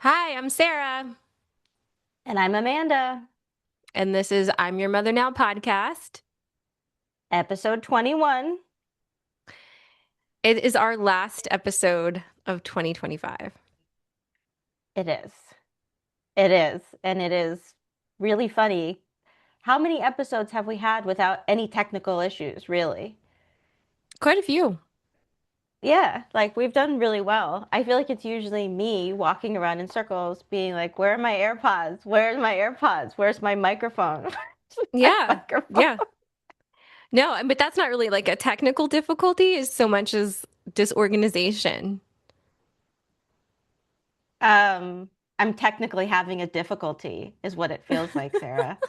Hi, I'm Sarah, And I'm Amanda, and this is I'm Your Mother Now podcast. episode 21. It is our last episode of 2025. It is. It is. And it is really funny. How many episodes have we had without any technical issues, really? Quite a few. Yeah, like we've done really well. I feel like it's usually me walking around in circles being like, where are my AirPods? Where's my AirPods? Where's my microphone? Where's my Yeah, microphone? yeah. No, but that's not really like a technical difficulty as so much as disorganization. Um, I'm technically having a difficulty, is what it feels like, Sarah.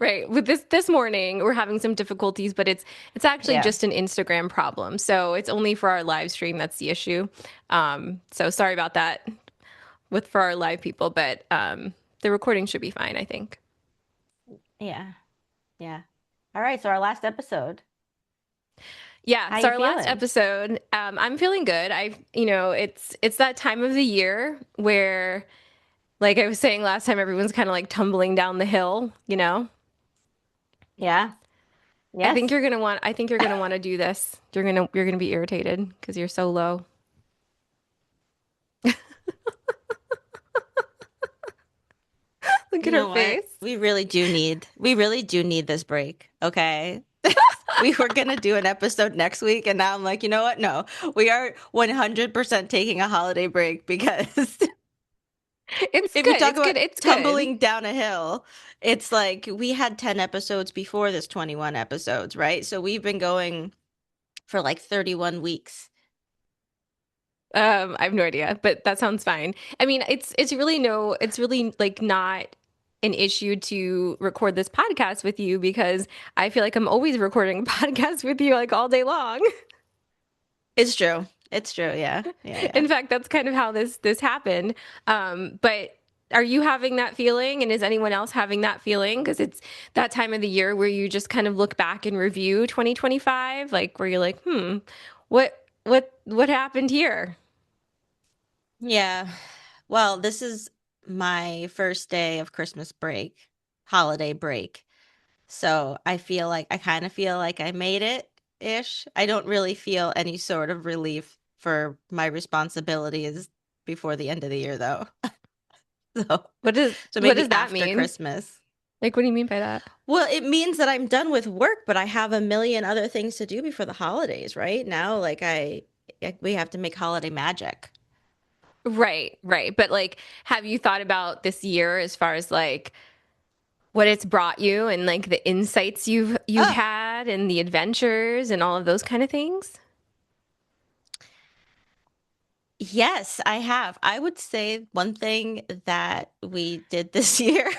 Right. With this morning, we're having some difficulties, but it's actually Yeah. just an Instagram problem. So it's only for our live stream that's the issue. So sorry about that with for our live people, but the recording should be fine, I think. Yeah. Yeah. All right, so our last episode. Yeah, How so you our last feeling? episode, I'm feeling good. It's that time of the year where, like I was saying last time, everyone's kind of like tumbling down the hill, you know? Yeah. I think Yes. you're gonna want, I think you're gonna want to do this. You're gonna be irritated because you're so low. Look You at her know what? face. We really do need this break, okay? We were gonna do an episode next week, and now I'm like, you know what? No, we are 100% taking a holiday break because It's if you good. talk It's about good. It's good. tumbling down a hill, it's like we had 10 episodes before this 21 episodes, right? So we've been going for like 31 weeks. I have no idea, but that sounds fine. I mean, it's really like not an issue to record this podcast with you because I feel like I'm always recording a podcast with you like all day long. It's true. It's true. Yeah. Yeah. Yeah. In fact, that's kind of how this happened. But are you having that feeling, and is anyone else having that feeling? Because it's that time of the year where you just kind of look back and review 2025, like where you're like, what happened here? Yeah. Well, this is my first day of Christmas break, holiday break. So I kind of feel like I made it ish. I don't really feel any sort of relief for my responsibilities before the end of the year, though. So, so What maybe does that after mean? Christmas. Like, what do you mean by that? Well, it means that I'm done with work, but I have a million other things to do before the holidays, right? Now, we have to make holiday magic. Right, right. But like, have you thought about this year as far as like what it's brought you and like the insights you've Oh, had and the adventures and all of those kind of things? yes, I have. I would say one thing that we did this year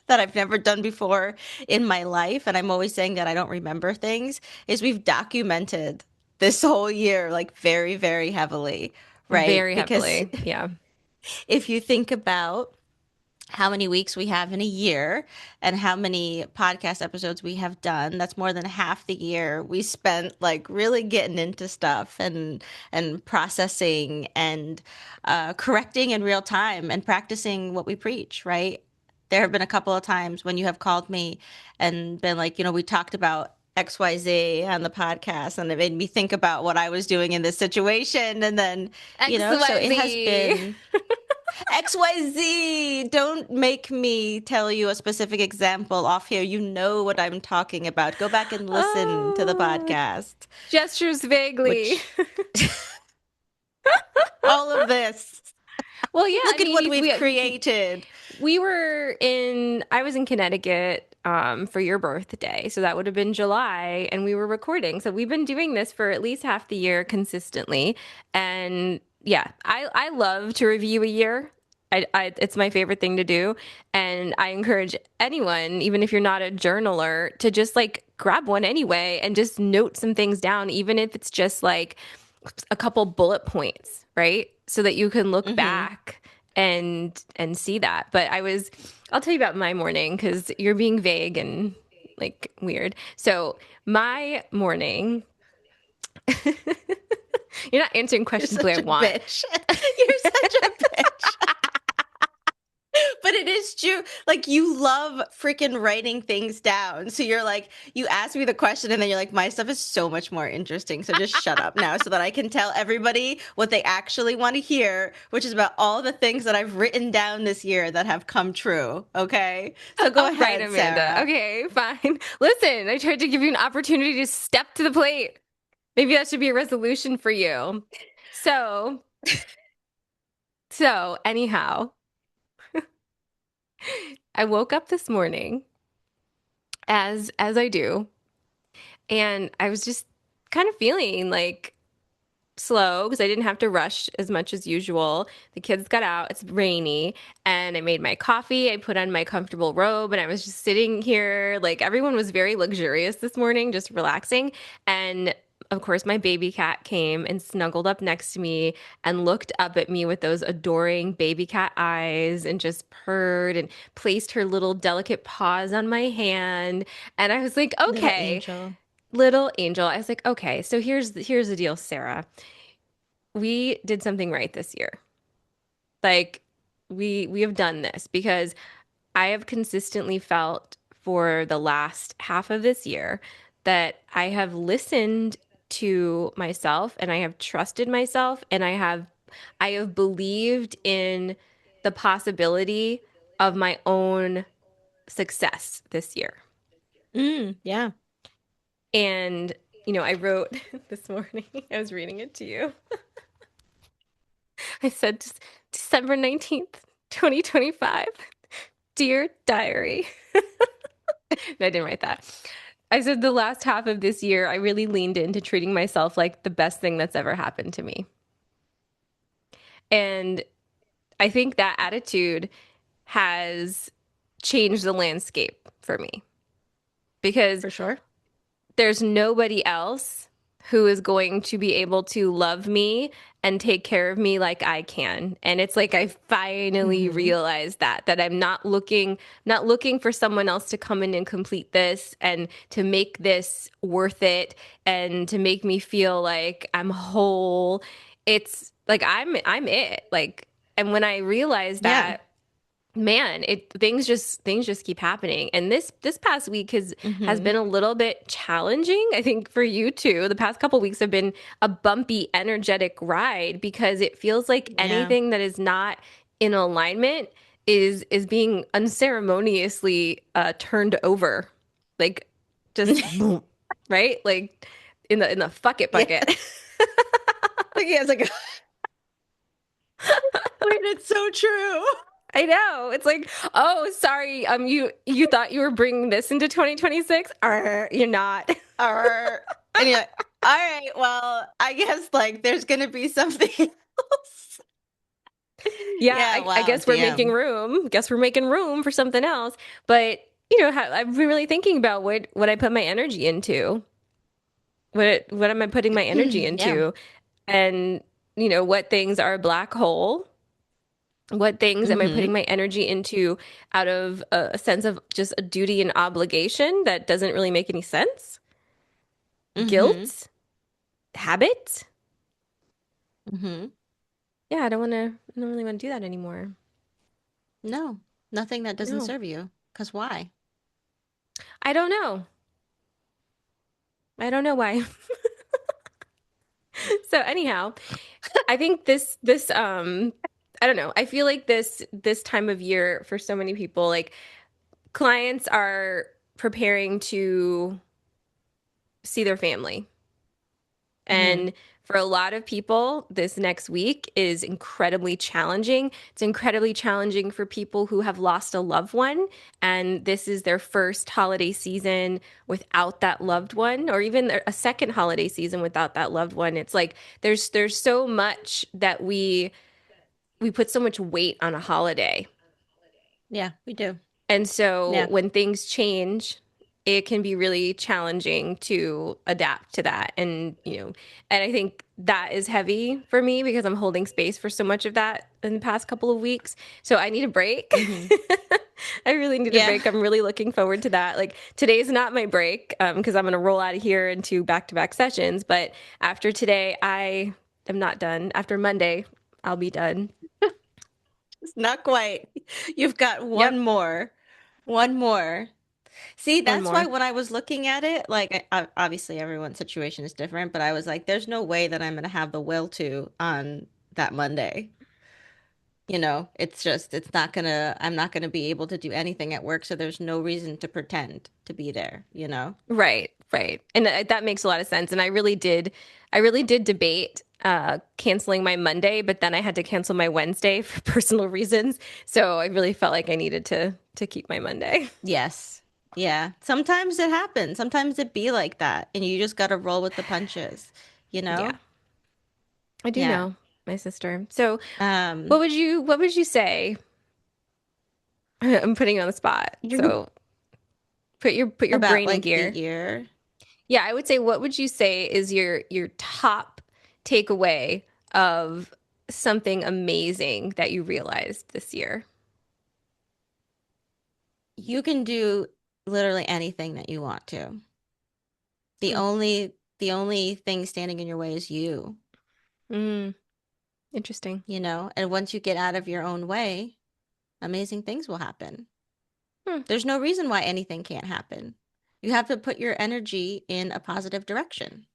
that I've never done before in my life, and I'm always saying that I don't remember things, is we've documented this whole year like very, very heavily, right? Very Because heavily. Yeah. if you think about how many weeks we have in a year and how many podcast episodes we have done, that's more than half the year we spent like really getting into stuff and processing and correcting in real time and practicing what we preach, right? There have been a couple of times when you have called me and been like, we talked about XYZ on the podcast, and it made me think about what I was doing in this situation. And then, so it has XYZ. been XYZ. Don't make me tell you a specific example off here. You know what I'm talking about. Go back and listen to the Oh, podcast, gestures vaguely. which all of this. Well, yeah, I Look at what mean, we've created. I was in Connecticut for your birthday. So that would have been July and we were recording. So we've been doing this for at least half the year consistently. And yeah, I love to review a year. It's my favorite thing to do. And I encourage anyone, even if you're not a journaler, to just like grab one anyway and just note some things down, even if it's just like a couple bullet points, right? So that you can look Hmm. back and see that. But I'll tell you about my morning because you're being vague and like weird. So my morning, you're not answering You're questions the way I such a want. bitch. You're such a bitch. it is true. Like you love freaking writing things down. So you're like, you ask me the question and then you're like, my stuff is so much more interesting. So just shut up now so that I can tell everybody what they actually want to hear, which is about all the things that I've written down this year that have come true. Okay. So go All right, ahead, Amanda. Sarah. Okay, fine. Listen, I tried to give you an opportunity to step to the plate. Maybe that should be a resolution for you. So, anyhow, I woke up this morning as I do, and I was just kind of feeling like slow because I didn't have to rush as much as usual. The kids got out, it's rainy, and I made my coffee. I put on my comfortable robe, and I was just sitting here. Like everyone was very luxurious this morning, just relaxing. And of course, my baby cat came and snuggled up next to me and looked up at me with those adoring baby cat eyes and just purred and placed her little delicate paws on my hand. And I was like, Little okay, angel. little angel. I was like, okay, so here's the deal, Sarah. We did something right this year. Like we have done this because I have consistently felt for the last half of this year that I have listened to myself and I have trusted myself and I have believed in the possibility of my own success this year. Yeah. And I wrote this morning, I was reading it to you. I said December 19th, 2025. Dear Diary. No, I didn't write that. I said the last half of this year, I really leaned into treating myself like the best thing that's ever happened to me. And I think that attitude has changed the landscape for me because For sure. there's nobody else who is going to be able to love me and take care of me like I can. And it's like I finally Mm-hmm. realized that I'm not looking for someone else to come in and complete this and to make this worth it and to make me feel like I'm whole. It's like I'm it. Like and when I realized Yeah. that, man, it things just keep happening. And this past week has Mm-hmm. been a little bit challenging, I think, for you too. The past couple weeks have been a bumpy, energetic ride because it feels like Yeah. anything that is not in alignment is being unceremoniously turned over. Like just boom, right? Like in the fuck it Yeah. bucket. Like, yeah, it's like, wait, it's so true. I know. It's like, oh, sorry. You thought you were bringing this into 2026? You're not. And you're like, all right, well, I guess like there's gonna be something else. Yeah, Yeah, I wow, guess we're making damn. room. Guess we're making room for something else. But I've been really thinking about what I put my energy into. What am I putting my energy Yeah. into? And what things are a black hole? What things am I Mm-hmm. putting my energy into out of a sense of just a duty and obligation that doesn't really make any sense? Mm-hmm. Guilt? Habit? Mm-hmm. Yeah, I don't really want to do that anymore. No, nothing that doesn't No, serve you. Because why? I don't know. I don't know why. So anyhow, I think I don't know. I feel like this time of year for so many people, like clients are preparing to see their family. Mm-hmm. And for a lot of people, this next week is incredibly challenging. It's incredibly challenging for people who have lost a loved one, and this is their first holiday season without that loved one, or even a second holiday season without that loved one. It's like there's so much that we put so much weight on a holiday. Yeah, we do. And so Yeah. when things change, it can be really challenging to adapt to that. And I think that is heavy for me because I'm holding space for so much of that in the past couple of weeks. So I need a break. Mm-hmm. I really need a Yeah. break. I'm really looking forward to that. Like today's not my break because I'm going to roll out of here into back-to-back sessions. But after today, I am not done. After Monday, I'll be done. It's not quite. You've got one Yep, more. One more. See, one that's why more. when I was looking at it, like obviously everyone's situation is different, but I was like, there's no way that I'm gonna have the will to on that Monday. It's just I'm not gonna be able to do anything at work, so there's no reason to pretend to be there, you know? Right, right. And that makes a lot of sense. And I really did debate canceling my Monday, but then I had to cancel my Wednesday for personal reasons. So I really felt like I needed to keep my Monday. Yes. Yeah. Sometimes it happens. Sometimes it be like that, and you just gotta roll with the punches, you Yeah, know? I do Yeah. know, my sister. So Um, what would you say? I'm putting you on the spot. you So put your about brain in like the gear. year. Yeah, I would say what would you say is your top takeaway of something amazing that you realized this year? You can do literally anything that you want to. The Hmm. only thing standing in your way is you, Mm, interesting. you know? And once you get out of your own way, amazing things will happen. Hmm. There's no reason why anything can't happen. You have to put your energy in a positive direction.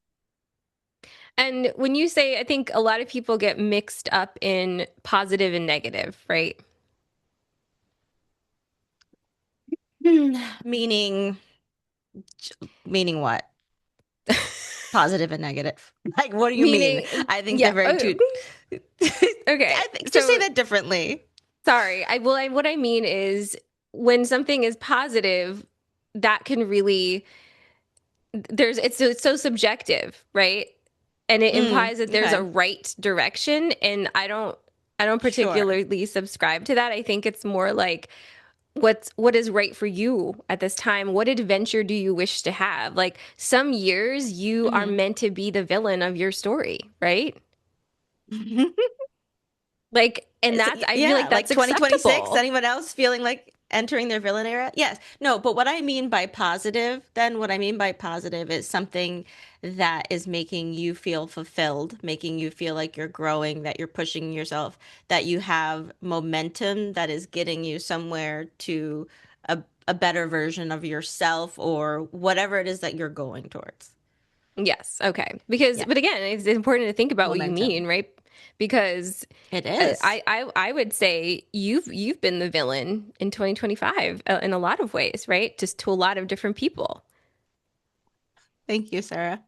And when you say, I think a lot of people get mixed up in positive and negative, right? Meaning meaning what? Positive and negative. Like what do you mean? Meaning, I think they're yeah. very two. Okay. I think just say So that differently. sorry. What I mean is when something is positive, that can really it's so subjective, right? And it implies that there's a Okay. right direction, and I don't Sure. particularly subscribe to that. I think it's more like what is right for you at this time. What adventure do you wish to have? Like some years you are Hmm. meant to be the villain of your story, right? Like, and that's I feel like Yeah, that's like 2026. acceptable. Anyone else feeling like entering their villain era? Yes. No, but what I mean by positive, then what I mean by positive is something that is making you feel fulfilled, making you feel like you're growing, that you're pushing yourself, that you have momentum that is getting you somewhere to a better version of yourself or whatever it is that you're going towards. Yes, okay. Because, Yeah, but again, it's important to think about what you mean, momentum. right? Because It is. I would say you've been the villain in 2025 in a lot of ways, right? Just to a lot of different people. Thank you, Sarah.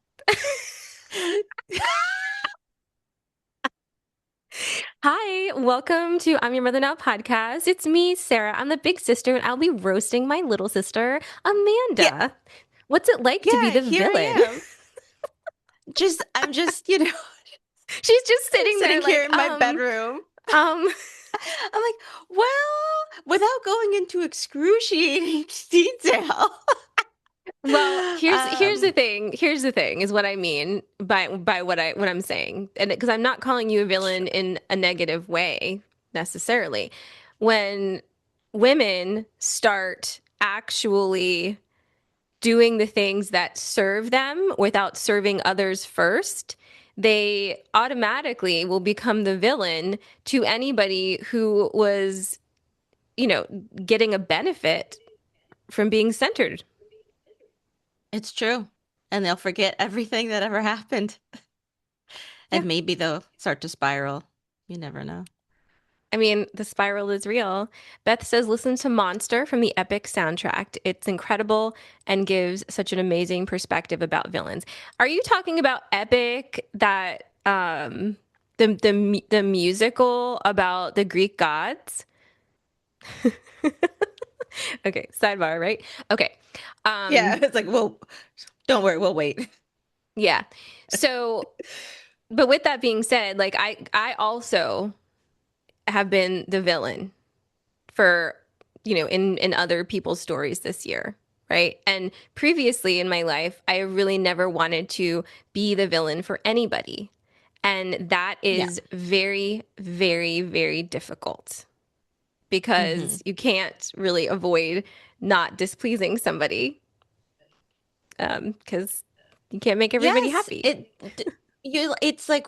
Hi, welcome to I'm Your Mother Now podcast. It's me, Sarah. I'm the big sister, and I'll be roasting my little sister, Yeah, Amanda. What's it like to be yeah, the here villain? I am. I'm just, She's just sitting there sitting here like, in my bedroom. um. I'm like, well, without going into excruciating detail. Well, here's the Um, thing. Here's the thing is what I mean by what I'm saying. And because I'm not calling you a villain sure. in a negative way necessarily. When women start actually doing the things that serve them without serving others first, they automatically will become the villain to anybody who was, you know, getting a benefit from being centered. It's true. And they'll forget everything that ever happened. Yeah. And maybe they'll start to spiral. You never know. I mean, the spiral is real. Beth says, listen to Monster from the Epic soundtrack. It's incredible and gives such an amazing perspective about villains. Are you talking about Epic, that the musical about the Greek gods? Okay, sidebar, right? Okay. Yeah, Um, it's like, well, don't worry, we'll wait. yeah. So, but with that being said, like I also have been the villain for, you know, in other people's stories this year, right? And previously in my life, I really never wanted to be the villain for anybody. And that Yeah. is very, very, very difficult Hmm. because you can't really avoid not displeasing somebody, because you can't make everybody Yes, happy. it's like,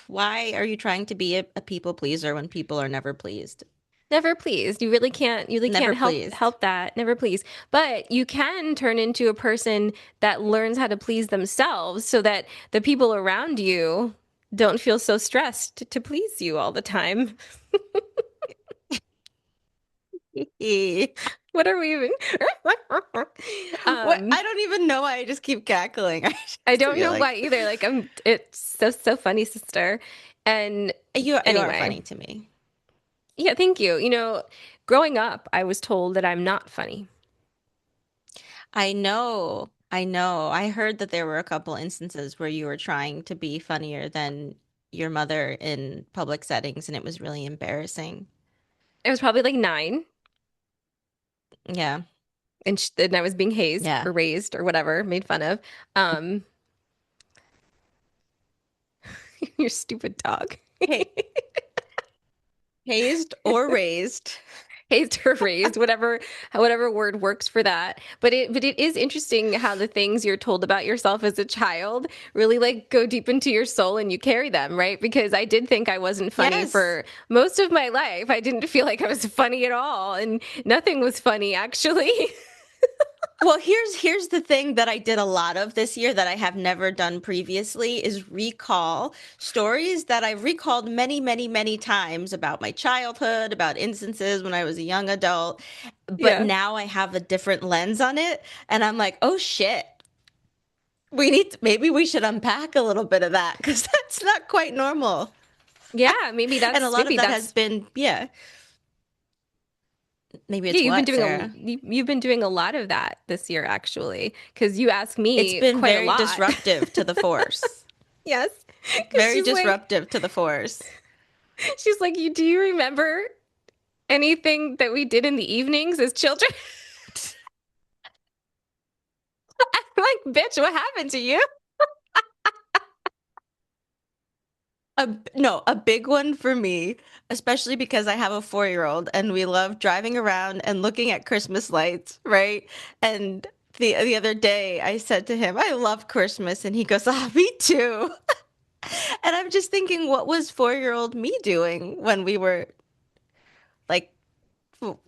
why are you trying to be a people pleaser when people are never pleased? Never pleased. You really Never can't pleased. help that. Never please. But you can turn into a person that learns how to please themselves so that the people around you don't feel so stressed to please you all the time. What are we even? What? um, I don't even know why I just keep cackling. I I just don't feel know why like either. Like it's so funny, sister. And you are anyway, funny to me. yeah, thank you. Growing up, I was told that I'm not funny. I know. I know. I heard that there were a couple instances where you were trying to be funnier than your mother in public settings, and it was really embarrassing. I was probably like 9, Yeah. and I was being hazed Yeah. or raised or whatever, made fun of. Um, your stupid dog. Hey, hazed or raised. Hazed or raised, whatever word works for that. But it is interesting how the things you're told about yourself as a child really like go deep into your soul and you carry them, right? Because I did think I wasn't funny Yes. for most of my life. I didn't feel like I was funny at all, and nothing was funny actually. Well, here's the thing that I did a lot of this year that I have never done previously is recall stories that I've recalled many, many, many times about my childhood, about instances when I was a young adult, but Yeah. now I have a different lens on it, and I'm like, "Oh shit. Maybe we should unpack a little bit of that because that's not quite normal." Yeah, maybe And a that's lot of maybe that has that's been, yeah, maybe yeah, it's what, Sarah? you've been doing a lot of that this year actually, because you ask It's me been quite a very lot. disruptive to the force. Yes. Because Very disruptive to the force. she's like, do you remember anything that we did in the evenings as children? I'm like, bitch, what happened to you? No, a big one for me, especially because I have a 4-year-old and we love driving around and looking at Christmas lights, right? And the other day I said to him, "I love Christmas," and he goes, "Ah, me too." And I'm just thinking, what was 4-year-old me doing when we were like, what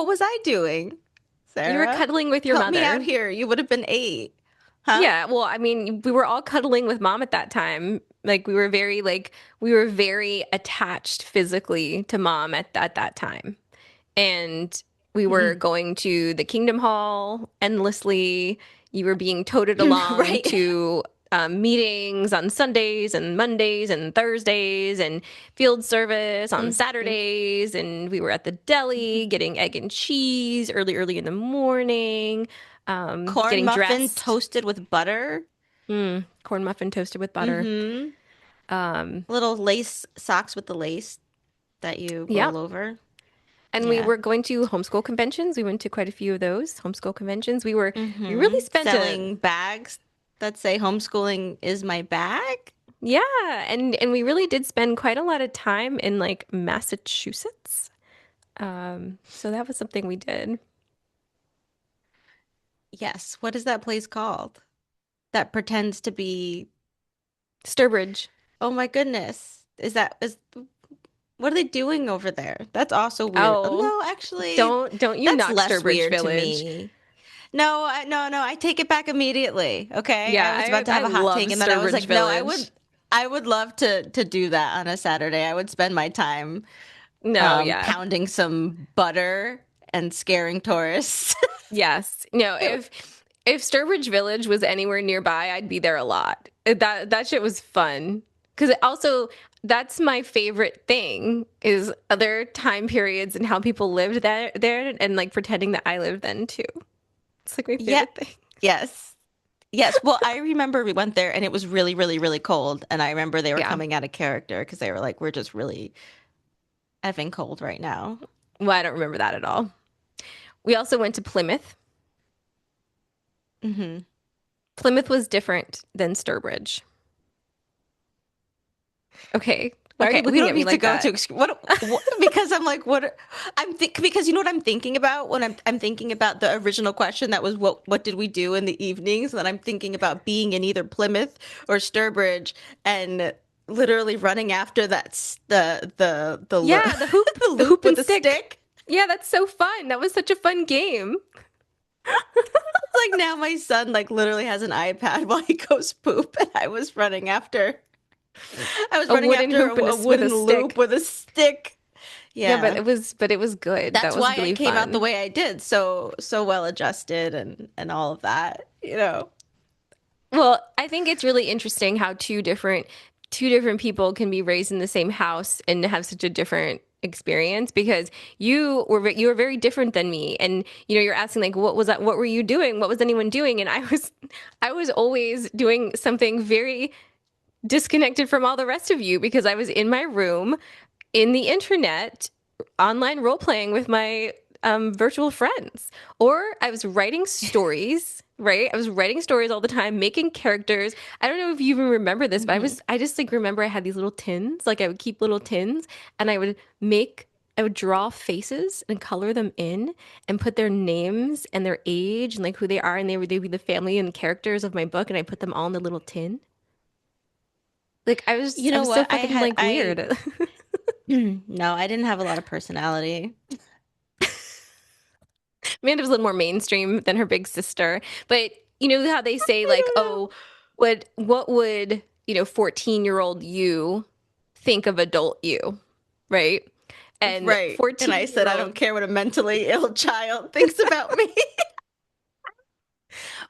was I doing, You were Sarah? cuddling with your Help me out mother. here. You would have been 8, huh? Yeah, well, I mean, we were all cuddling with mom at that time. Like we were very attached physically to mom at that time. And we were going to the Kingdom Hall endlessly. You were being toted along Right. to meetings on Sundays and Mondays and Thursdays and field service on Mhm. Saturdays. And we were at the deli getting egg and cheese early in the morning, Corn getting muffin dressed. toasted with butter. Corn muffin toasted with butter. Mm-hmm. Um, Little lace socks with the lace that you roll yep. over. And we Yeah. were going to homeschool conventions. We went to quite a few of those homeschool conventions. We really Mm-hmm. spent a Selling bags that say homeschooling is my bag. yeah, and we really did spend quite a lot of time in like Massachusetts. So that was something we did. Yes. What is that place called? That pretends to be, Sturbridge. oh my goodness. Is what are they doing over there? That's also weird. Oh, Oh, no, actually, don't you that's knock less Sturbridge weird to Village. me. No, no, I take it back immediately. Okay. Yeah, I was about to I have a hot love take and then I was Sturbridge like, no, Village. I would love to do that on a Saturday. I would spend my time No, yeah. pounding some butter and scaring tourists. Yes. No, if Sturbridge Village was anywhere nearby, I'd be there a lot. That shit was fun. Because also that's my favorite thing is other time periods and how people lived there and like pretending that I lived then too. It's like my Yeah. favorite thing. Yes. Yes. Well, I remember we went there and it was really, really, really cold. And I remember they were Yeah. coming out of character because they were like, we're just really effing cold right now. Well, I don't remember that at all. We also went to Plymouth. Hmm. Plymouth was different than Sturbridge. Okay. Why are you Okay, we looking don't at me need to like go to that? what because I'm like what because you know what I'm thinking about when I'm thinking about the original question that was what did we do in the evenings, and then I'm thinking about being in either Plymouth or Sturbridge, and literally running after Yeah, the hoop, the the loop hoop with and the stick. stick. Yeah, that's so fun. That was such a fun game. Like now my son like literally has an iPad while he goes poop, and I was A running wooden after hoop and a with a wooden loop stick. with a stick. Yeah, Yeah. but it was good. That That's was why I really came out the fun. way I did, so well adjusted and all of that, you know. Well, I think it's really interesting how two different people can be raised in the same house and have such a different experience because you were very different than me, and you're asking like what were you doing, what was anyone doing, and I was always doing something very disconnected from all the rest of you because I was in my room in the internet online role playing with my virtual friends. Or I was writing stories, right? I was writing stories all the time, making characters. I don't know if you even remember this, but Hmm. I just like remember I had these little tins, like I would keep little tins and I would draw faces and color them in and put their names and their age and like who they are and they'd be the family and characters of my book and I put them all in the little tin. Like You I know was so what? fucking like weird. No, I didn't have a lot of personality. Amanda's a little more mainstream than her big sister. But you know how they say I like, don't know. oh, what would, 14-year-old you think of adult you, right? And Right. And I 14 said year I don't old care what a mentally ill child thinks about me.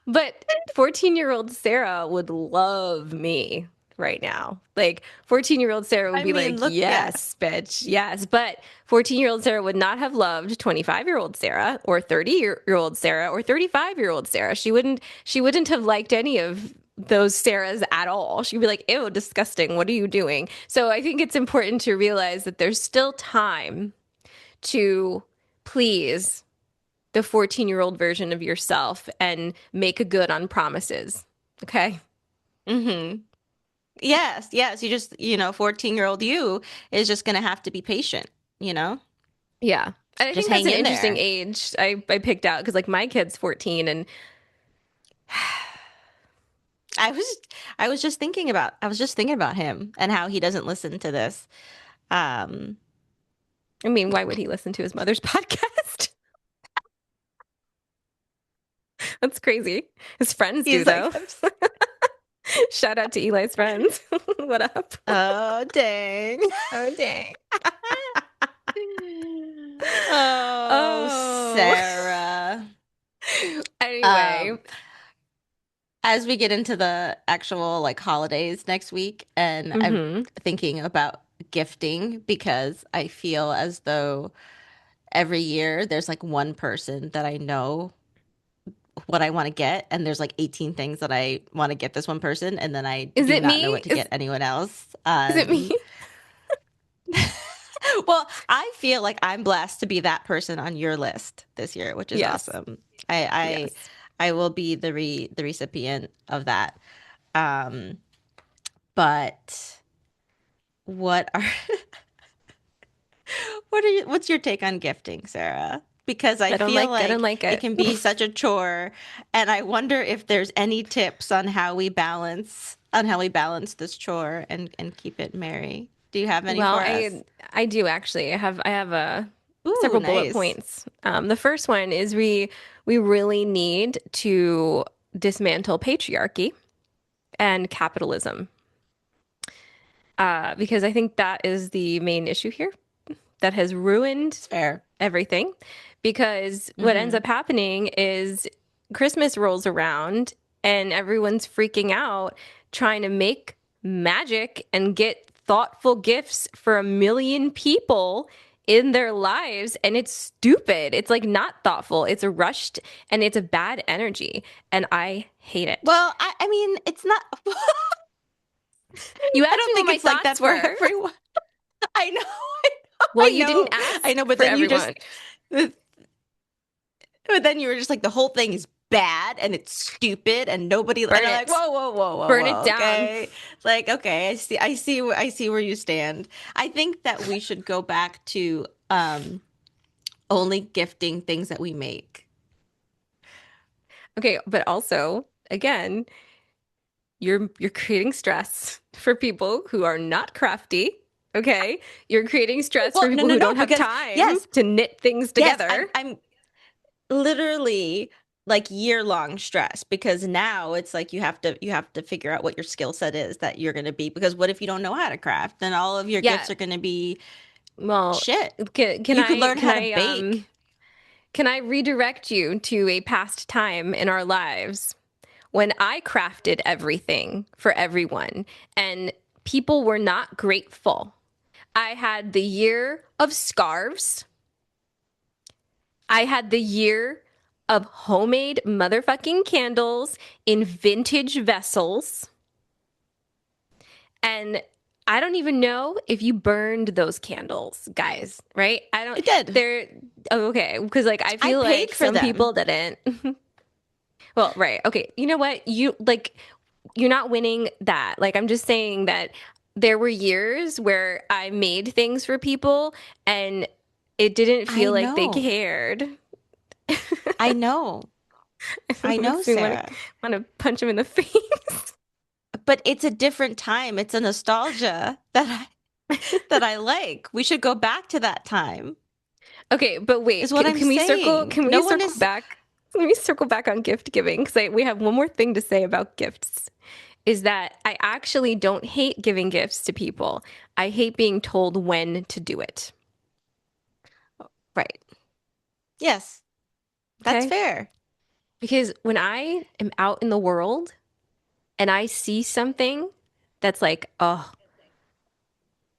But 14-year-old Sarah would love me right now. Like 14-year-old Sarah would I be mean, like, look, yeah. yes, bitch, yes. But 14-year-old Sarah would not have loved 25-year-old Sarah or 30-year-old Sarah or 35-year-old Sarah. She wouldn't have liked any of those Sarahs at all. She'd be like, ew, disgusting. What are you doing? So I think it's important to realize that there's still time to please the 14-year-old version of yourself and make a good on promises. Okay? Hmm. Yes, yes. You just, 14-year-old you is just gonna have to be patient, you know? Yeah. And I Just think that's hang an in interesting there. age I picked out because like my kid's 14 and I was I was just thinking about him and how he doesn't listen to this. Um, I mean, why would he listen to his mother's podcast? That's crazy. His friends do he's like, though. Shout out to Eli's friends. What up? oh dang. Oh dang. Oh, Oh. Sarah. Anyway. Um, as we get into the actual like holidays next week, and I'm Hmm. thinking about gifting because I feel as though every year there's like one person that I know what I want to get, and there's like 18 things that I want to get this one person, and then I Is do it not know me? what to get anyone else. Is it me? Well, I feel like I'm blessed to be that person on your list this year, which is Yes. awesome. I Yes. I will be the recipient of that. Um, but what are what's your take on gifting, Sarah? Because I feel I don't like like it it. can be such a chore, and I wonder if there's any tips on how we balance this chore and keep it merry. Do you have any Well, for us? I do actually. I have Ooh, several bullet nice. points. The first one is we really need to dismantle patriarchy and capitalism, because I think that is the main issue here that has ruined It's fair. everything. Because what ends Mm-hmm. up happening is Christmas rolls around and everyone's freaking out trying to make magic and get thoughtful gifts for a million people in their lives. And it's stupid. It's like not thoughtful. It's rushed and it's a bad energy. And I hate it. Well, I mean, it's not. You I asked don't me what think my it's like thoughts that for were. everyone. I know, Well, I you didn't know, I know. ask But for then you everyone. just, but then you were just like, the whole thing is bad and it's stupid and nobody. And Burn I'm like, it. whoa, whoa, whoa, whoa, Burn it whoa. down. Okay, like, okay, I see where you stand. I think that we should go back to only gifting things that we make. Okay, but also, again, you're creating stress for people who are not crafty. Okay? You're creating stress for Well, no, people no, who no, don't have because time yes, to knit things yes, I'm together. I'm literally like year-long stress because now it's like you have to figure out what your skill set is that you're going to be because what if you don't know how to craft? Then all of your Yeah. gifts are going to be Well, shit. can You could I learn how to bake. can I redirect you to a past time in our lives when I crafted everything for everyone and people were not grateful? I had the year of scarves. I had the year of homemade motherfucking candles in vintage vessels. And I don't even know if you burned those candles, guys, right? I don't, It did. they're, oh, okay. Because like, I I feel paid like for some them. people didn't. Well, right. Okay. You know what? You're not winning that. Like, I'm just saying that there were years where I made things for people and it didn't I feel like they know. cared. I know. I It know, makes me Sarah. want to punch him in the face. But it's a different time. It's a nostalgia that I like. We should go back to that time. Okay, but Is wait, what I'm saying. can we No one circle is back? Let me circle back on gift giving because we have one more thing to say about gifts. Is that I actually don't hate giving gifts to people. I hate being told when to do it. right. Yes, that's Okay? fair. Because when I am out in the world and I see something that's like, oh,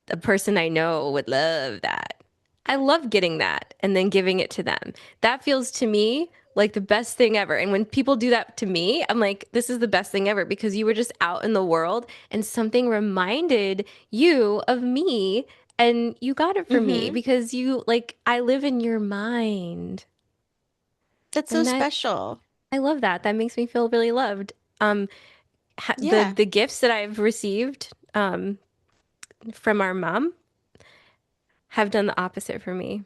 the person I know would love that. I love getting that and then giving it to them. That feels to me like the best thing ever. And when people do that to me, I'm like, this is the best thing ever because you were just out in the world and something reminded you of me and you got it for me Mm-hmm. because you like I live in your mind. That's so And that special. I love that. That makes me feel really loved. Um Yeah. the gifts that I've received from our mom have done the opposite for me.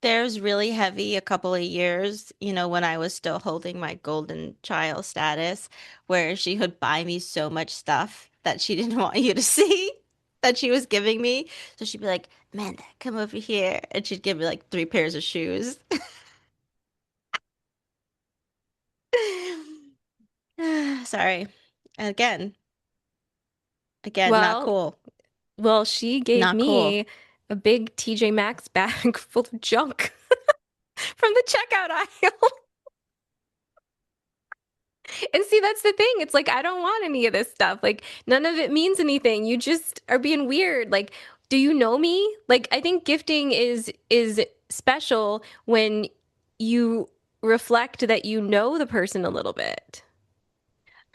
There's really heavy a couple of years, when I was still holding my golden child status, where she would buy me so much stuff that she didn't want you to see that she was giving me. So she'd be like, Amanda, come over here. And she'd give me like 3 pairs of shoes. Sorry. Again, again, not Well, cool. she gave Not cool. me a big TJ Maxx bag full of junk from the checkout aisle. And see, that's the thing. It's like, I don't want any of this stuff. Like, none of it means anything. You just are being weird. Like, do you know me? Like, I think gifting is special when you reflect that you know the person a little bit.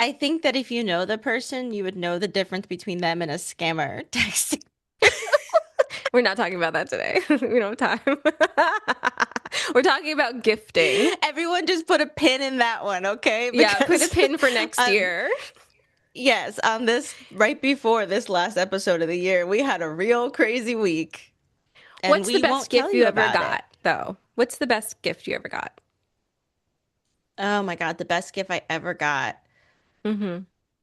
I think that if you know the person, you would know the difference between them and a scammer texting. We're not talking about that today. We don't have time. We're talking about gifting. Everyone just put a pin in that one, okay? Yeah, put a Because pin for next on year. yes, on this right before this last episode of the year, we had a real crazy week, and What's the we best won't tell gift you you ever about it. got, though? What's the best gift you ever got? Oh my God, the best gift I ever got. Hmm.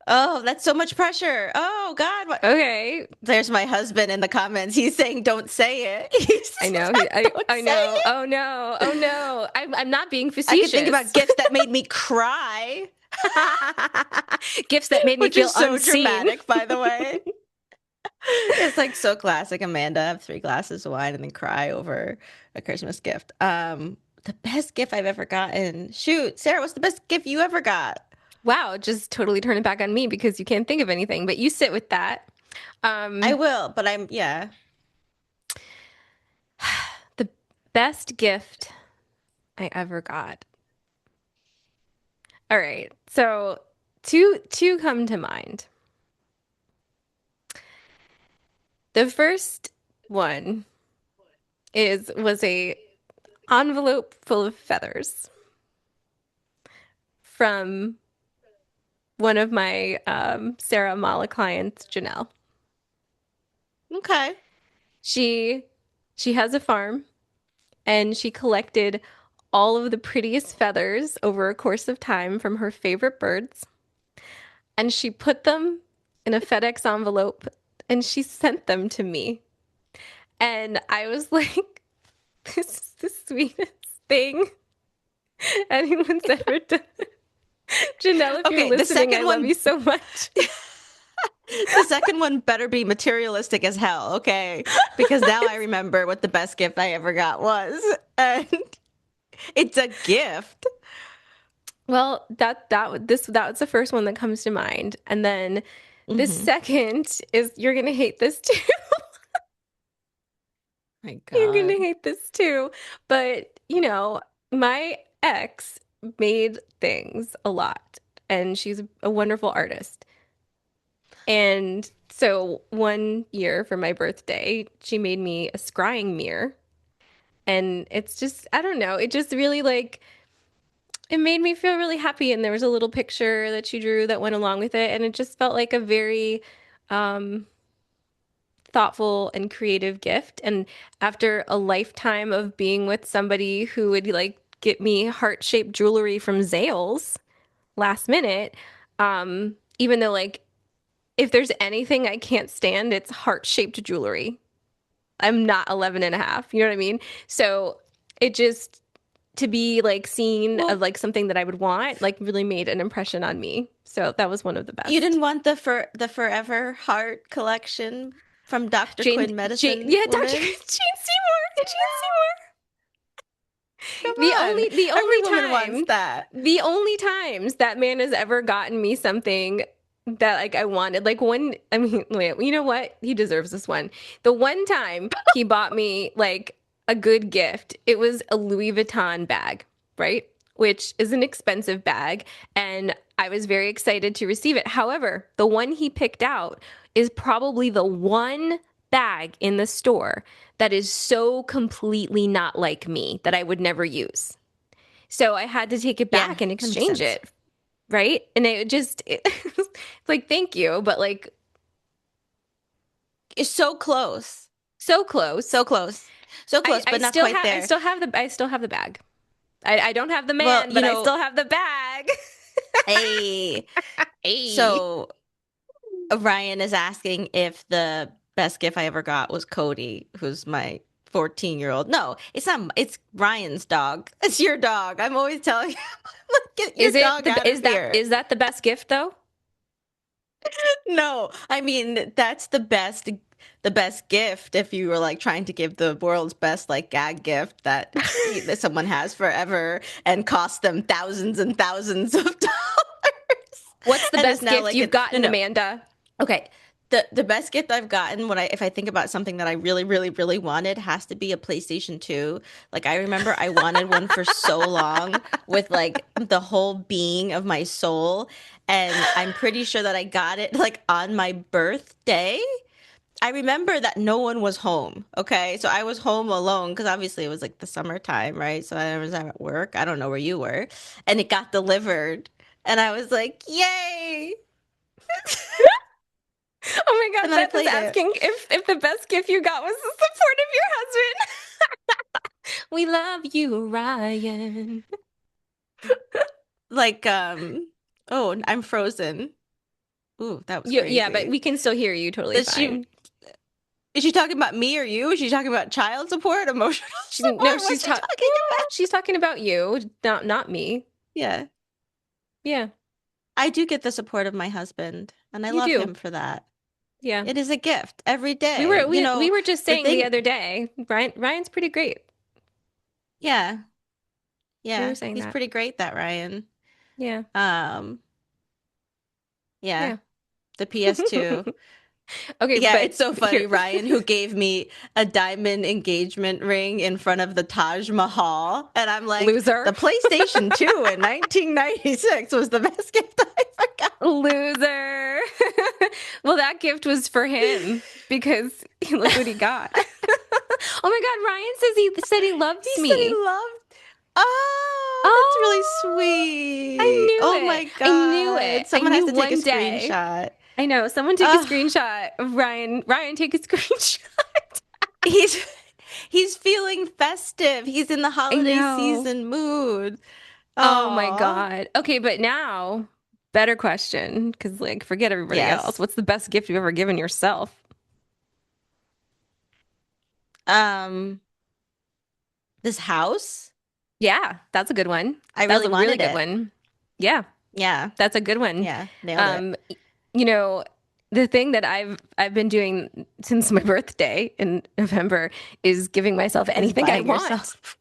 Oh, that's so much pressure. Oh God, what? Okay. There's my husband in the comments. He's saying, "Don't say it." He I know. said, "Don't I say know. it." Oh no. Oh no. I'm not being I could think about facetious. gifts that made me cry, Gifts that made me which feel is so unseen. dramatic, by the way. It's like so classic Amanda, have 3 glasses of wine and then cry over a Christmas gift. The best gift I've ever gotten. Shoot, Sarah, what's the best gift you ever got? Wow, just totally turn it back on me because you can't think of anything, but you sit with that. I Um, will, but yeah. the best gift I ever got. All right. So two come to mind. The first one is was a envelope full of feathers from one of my Sarah Mala clients, Janelle. Okay. She she has a farm and she collected all of the prettiest feathers over a course of time from her favorite birds. and she put them in a FedEx envelope and she sent them to me. And I was like, this is the sweetest thing anyone's ever done. Janelle, if you're Okay, the listening, I second love you one, so much. the second one better be materialistic as hell, okay? Because now I remember what the best gift I ever got was. And it's a gift. Well, that was the first one that comes to mind. And then the Hmm. second is you're gonna hate this too. My You're gonna God. hate this too. But, my ex made things a lot, and she's a wonderful artist. And so one year for my birthday, she made me a scrying mirror. And it's just, I don't know, it just really like it made me feel really happy. And there was a little picture that she drew that went along with it. And it just felt like a very um, thoughtful and creative gift. And after a lifetime of being with somebody who would like get me heart-shaped jewelry from Zales last minute, even though like if there's anything I can't stand, it's heart-shaped jewelry. I'm not 11 and a half. You know what I mean? So it just to be like seen of Well, like something that I would want, like really made an impression on me. So that was one of the you best. didn't want the Forever Heart collection from Dr. Quinn Medicine Yeah, Dr. Woman? Jane Seymour. Jane Seymour. Come The on. only the Every only woman wants time that. the only times that man has ever gotten me something that like I wanted. Like one, I mean, wait, you know what? He deserves this one. The one time he bought me like a good gift, it was a Louis Vuitton bag, right? Which is an expensive bag, and I was very excited to receive it. However, the one he picked out is probably the one bag in the store that is so completely not like me that I would never use. So I had to take it Yeah, back and that makes exchange sense. it, right? And it's like, thank you, but like It's so close. so close. So close. So I, close, I but not still quite have, there. I still have the bag. I don't have the Well, man, but I still have the bag. hey, Hey. so Ryan is asking if the best gift I ever got was Cody, who's my 14-year-old. No, it's not. It's Ryan's dog. It's your dog. I'm always telling him, get your dog out of here. Is that the best gift though? No, I mean that's the best gift if you were like trying to give the world's best like gag gift that someone has forever and cost them thousands and thousands of dollars What's the and is best now gift like you've no, gotten, no. Amanda? Okay. The best gift I've gotten when I if I think about something that I really, really, really wanted has to be a PlayStation 2. Like I remember I wanted one for so long with like the whole being of my soul. And I'm pretty sure that I got it like on my birthday. I remember that no one was home. Okay. So I was home alone because obviously it was like the summertime, right? So I was at work. I don't know where you were. And it got delivered. And I was like, yay. Oh my And God, then I Beth is played it. asking if the best gift you got was the support of your husband. We love you, Ryan. Like, oh, I'm frozen. Ooh, that was Yeah, but crazy. we can still hear you totally Is she fine. is she talking about me or you? Is she talking about child support, emotional No, support? What's she talking about? she's talking about you, not me. Yeah. Yeah, I do get the support of my husband, and I you love do. him for that. Yeah. It is a gift every day. You We know, were just the saying the thing, other day, Ryan's pretty great. yeah, We were yeah, saying he's that. pretty great, that Ryan. Yeah. Um, yeah, Yeah. the PS2. Okay, Yeah, it's but so here funny. Ryan, who gave me a diamond engagement ring in front of the Taj Mahal. And I'm like, loser. the PlayStation 2 in 1996 was the best gift I ever got. Loser. Well, that gift was for him because look what he got. Oh my God, Ryan said he He loves said he me. loved. Oh, that's really Oh, I sweet. knew Oh it. my I knew it. God. I Someone has knew to take a one day. screenshot. I know. Someone take a Oh, screenshot of Ryan. Ryan, take a screenshot. he's he's feeling festive. He's in the I holiday know. season mood. Oh my Oh, God. Okay, but now Better question, because like forget everybody else. Yes. What's the best gift you've ever given yourself? Um, this house, Yeah, that's a good one. I That was really a really wanted good it. one. Yeah, Yeah. that's a good one. Yeah. Nailed it. Um, you know, the thing that I've been doing since my birthday in November is giving myself Is anything I buying want. yourself.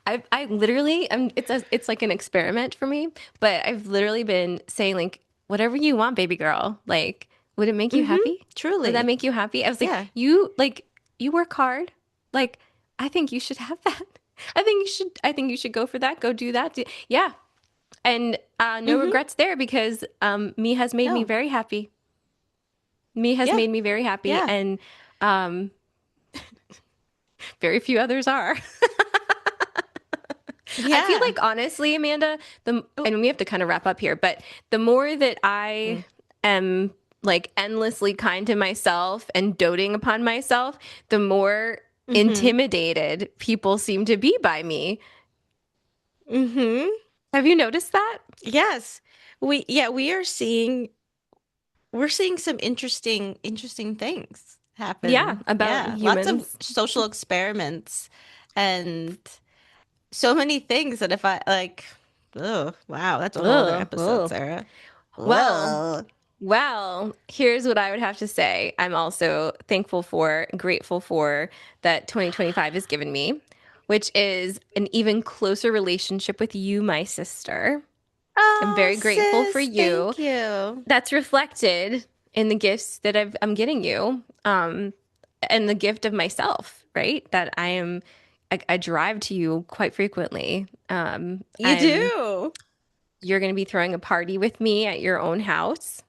I literally it's like an experiment for me, but I've literally been saying like whatever you want, baby girl. Like, would it make you Mm-hmm. happy? Would that Truly. make you happy? I was Yeah. like you work hard. Like, I think you should have that. I think you should go for that. Go do that. Yeah. And no Mm-hmm. regrets there because me has made me No. very happy. Me has Yeah. made me very happy Yeah. and um very few others are. I feel Yeah. like honestly, Amanda, the Oh, and we have to kind of wrap up here, but the more that I mm. am like endlessly kind to myself and doting upon myself, the more Mm-hmm. intimidated people seem to be by me. Mm-hmm. Have you noticed that? Yes. We are seeing we're seeing some interesting things Yeah, happen. about Yeah. Lots of humans. social experiments and so many things that if I like, oh, wow, that's a whole other Ugh, episode, ugh. Sarah. Well, Whoa. here's what I would have to say. I'm also thankful for, grateful for that 2025 has given me, which is an even closer relationship with you, my sister. I'm Oh, very grateful for sis, you. thank you. That's reflected in the gifts that I'm getting you, and the gift of myself, right? That I drive to you quite frequently. You do. You're going to be throwing a party with me at your own house.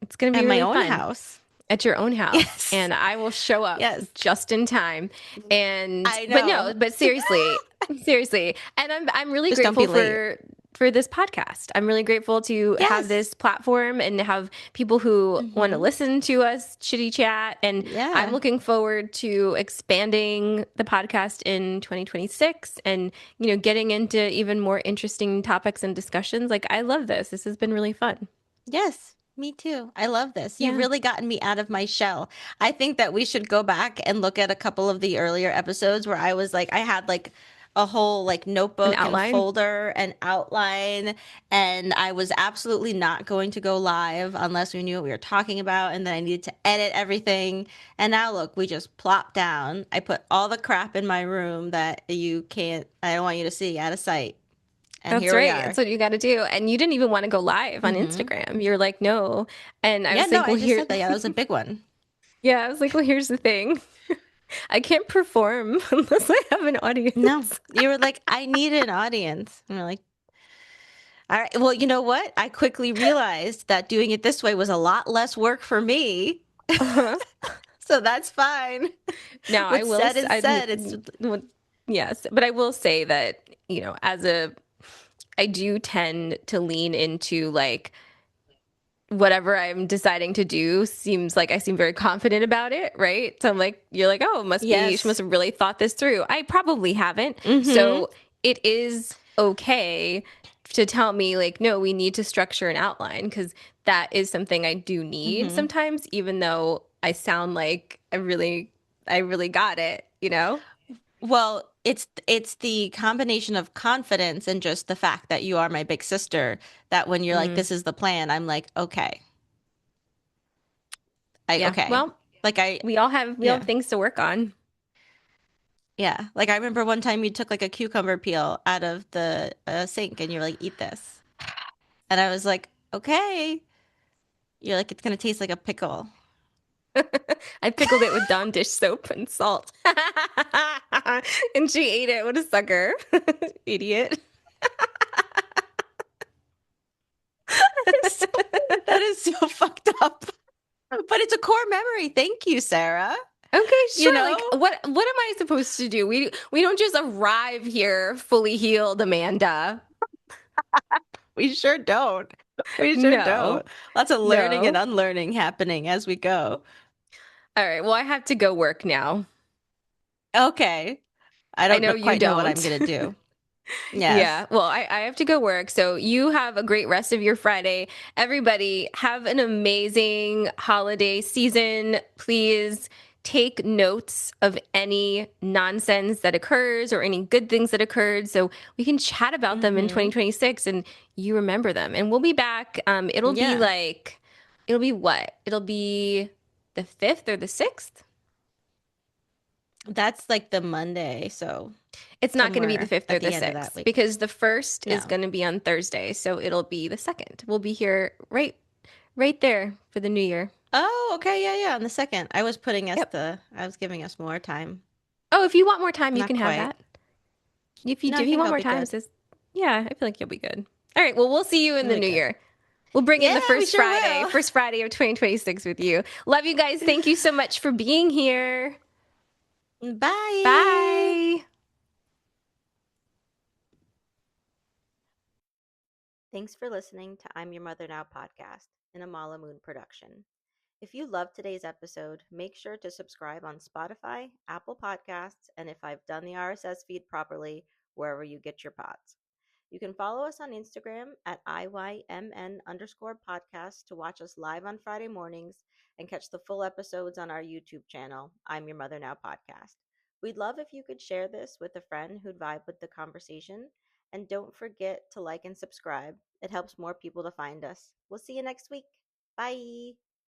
It's going to At be my really own fun house. at your own house, Yes. and I will show up Yes. just in time. And I but no, know. but seriously, and I'm really Just don't be grateful late. for this podcast. I'm really grateful to have Yes. this platform and have people who want to Mm-hmm. listen to us chitty chat. And I'm Yeah. looking forward to expanding the podcast in 2026 and, getting into even more interesting topics and discussions. Like, I love this. This has been really fun. Yes, me too. I love this. You've Yeah. really gotten me out of my shell. I think that we should go back and look at a couple of the earlier episodes where I was like, I had like a whole like An notebook and outline. folder and outline, and I was absolutely not going to go live unless we knew what we were talking about, and then I needed to edit everything. And now look, we just plop down. I put all the crap in my room that I don't want you to see out of sight. And That's here we right. are. That's what you got to do. And you didn't even want to go live on Hmm. Instagram. You're like, no. And I Yeah, was no, like, I well, just here, said that. Yeah, that was a big one. yeah, I was like, well, here's the thing. I can't perform unless I have an No, audience. you were like, I need an audience. And we're like, all right, well, you know what? I quickly realized that doing it this way was a lot less work for me. Uh-huh. So that's fine. Now, What's said is said. It's well, yes, but I will say that, I do tend to lean into like, whatever I'm deciding to do seems like I seem very confident about it, right? So I'm like, you're like, oh, she must yes. have really thought this through. I probably haven't. Mm-hmm. So it is okay to tell me, like, no, we need to structure an outline because that is something I do need Mm-hmm. sometimes, even though I sound like I really got it, you know? Well, it's the combination of confidence and just the fact that you are my big sister that when you're like, Mm, this is the plan, I'm like, okay. I yeah. okay. Well, Like I we all yeah. have things to work on. Yeah. Like I remember one time you took like a cucumber peel out of the sink and you're like, eat this. And I was like, okay. You're like, it's gonna taste like a pickle. I pickled it with Dawn dish soap and salt. And she ate it. What a sucker. Idiot. So, that is so fucked up. But it's a core memory. Thank you, Sarah. Okay, You sure. know, Like what am I supposed to do? We don't just arrive here fully healed, Amanda. we sure don't. We sure No. don't. Lots of learning and No. unlearning happening as we go. All right. Well, I have to go work now. Okay. I I don't know know, you quite know what I'm don't. gonna do. Yes. Yeah. Well, I have to go work. So you have a great rest of your Friday. Everybody, have an amazing holiday season. Please take notes of any nonsense that occurs or any good things that occurred so we can chat about them in Mm-hmm. 2026 and you remember them. And we'll be back. Yeah. It'll be what? It'll be the 5th or the 6th? That's like the Monday, so It's not going to be the somewhere 5th or at the the end of that 6th week. because the 1st is No. going to be on Thursday. So it'll be the 2nd. We'll be here right there for the new year. Oh, okay, yeah, yeah, on the second. Yep. I was giving us more time. Oh, if you want more time, you Not can have quite. that. If you No, do, I if you think want I'll more be time, good. just yeah, I feel like you'll be good. All right. Well, we'll see you in I'll the be new good. year. We'll bring in Yeah, the we sure First Friday of 2026 with you. Love you guys. Thank you so much for being here. will. Bye. Bye. Thanks for listening to I'm Your Mother Now podcast, an Amala Moon production. If you loved today's episode, make sure to subscribe on Spotify, Apple Podcasts, and if I've done the RSS feed properly, wherever you get your pods. You can follow us on Instagram at IYMN_podcast to watch us live on Friday mornings and catch the full episodes on our YouTube channel, I'm Your Mother Now podcast. We'd love if you could share this with a friend who'd vibe with the conversation. And don't forget to like and subscribe. It helps more people to find us. We'll see you next week. Bye.